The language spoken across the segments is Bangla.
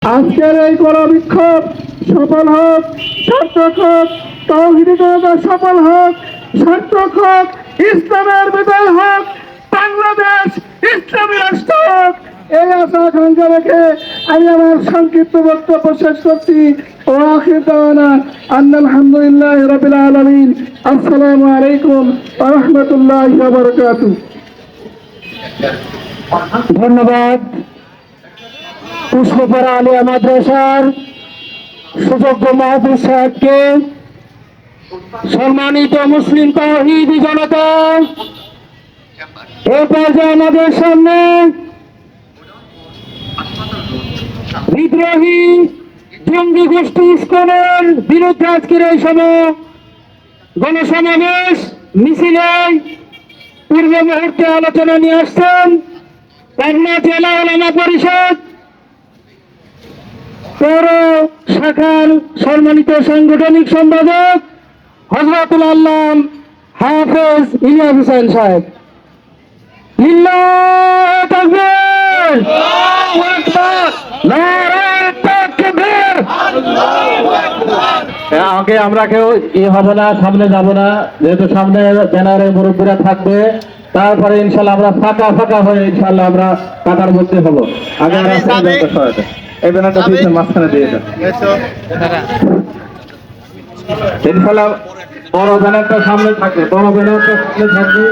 আজকের এই গণবিক্ষোভ সফল হোক, সার্থক হোক, তাওহীদের জনতা সফল হোক, সার্থক হোক, ইসলামের বিজয় হোক, বাংলাদেশ ইসলামী রাষ্ট্র হোক, এই আশা আকাঙ্ক্ষা রেখে আমি আমার সংক্ষিপ্ত বক্তব্য শেষ করছি। ও আখির দাওয়ানা আলহামদুলিল্লাহি রাব্বিল আলামিন। আসসালামু আলাইকুম ওয়া রাহমাতুল্লাহি ওয়া বারাকাতুহু। ধন্যবাদ পুষ্পপাড়া আলিয়া মাদ্রাসার সুযোগ্য মাহফুজ সাহেবকে। সম্মানিত মুসলিম তাওহীদি জনতা, এ পর্যায়ে আমাদের সামনে বিদ্রোহী জঙ্গি গোষ্ঠী ইসকনের বিরুদ্ধে আজকের এই সময় গণসমাবেশ মিছিলে পূর্ব মুহূর্তে আলোচনা নিয়ে আসছেন পাবনা জেলা উলামা পরিষদ পৌর শাখার সম্মানিত সাংগঠনিক সম্পাদক হযরতুল আল্লাম হাফেজ ইলিয়াস হোসেন সাহেব। লিল্লাহি তাকবীর, আল্লাহু আকবার, নারায়ে তাকবীর, আল্লাহু আকবার। আগে আমরা কেউ হবে না, সামনে যাব না, যেহেতু সামনে ব্যানারে মুরব্বীরা থাকবে। তারপরে ইনশাল্লাহ আমরা ফাঁকা ফাঁকা হয়ে ইনশাল্লাহ আমরা কাতার মধ্যে হবো। আগে এই ব্যানারটা পিছনে মাঝখানে দিয়ে দাও ইনশাল্লাহ। বড় ব্যানারটা সামনে থাকবে, বড় ব্যানারটা সামনে থাকবে।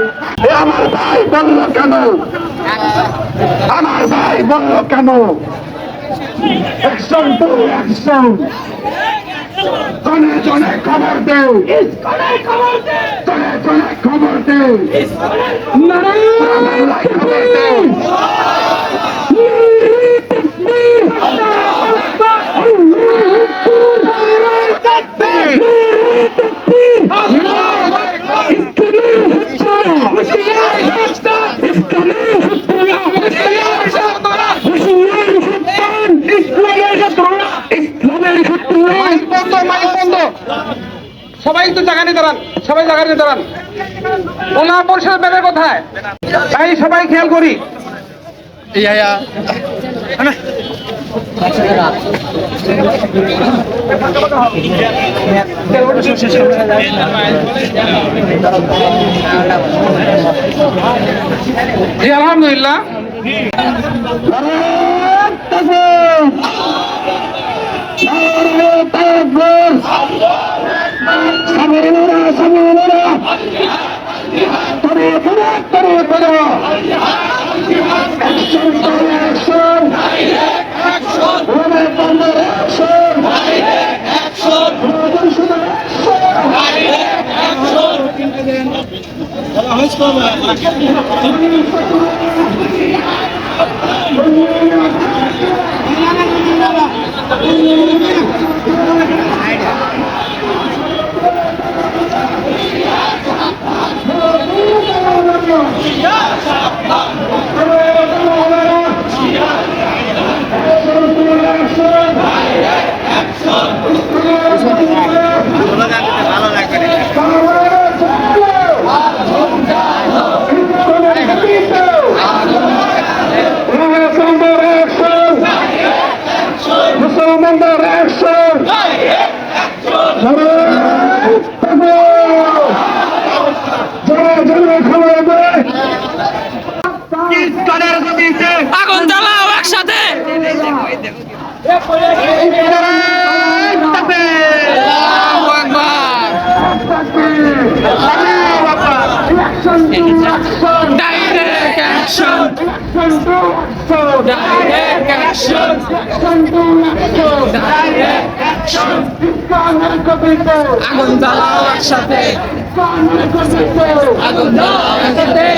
আমার ভাই বললো কেন, আমার ভাই বললো কেন, অ্যাকশন টু অ্যাকশন, জনে জনে খবর দেও, জনে জনে খবর দেও, নারায়ণ খবর দেও। সবাই একটু জায়গা নিয়ে দাঁড়ান, সবাই জায়গা নিয়ে দাঁড়ান। ওলামা পরিষদের ব্যানার কোথায় তাই সবাই খেয়াল করি। জি আলহামদুলিল্লাহ। আগুন জ্বালাও একসাথে। Direct action, direct action, direct action. আগুন জ্বালাও একসাথে, আগুন জ্বালাও একসাথে।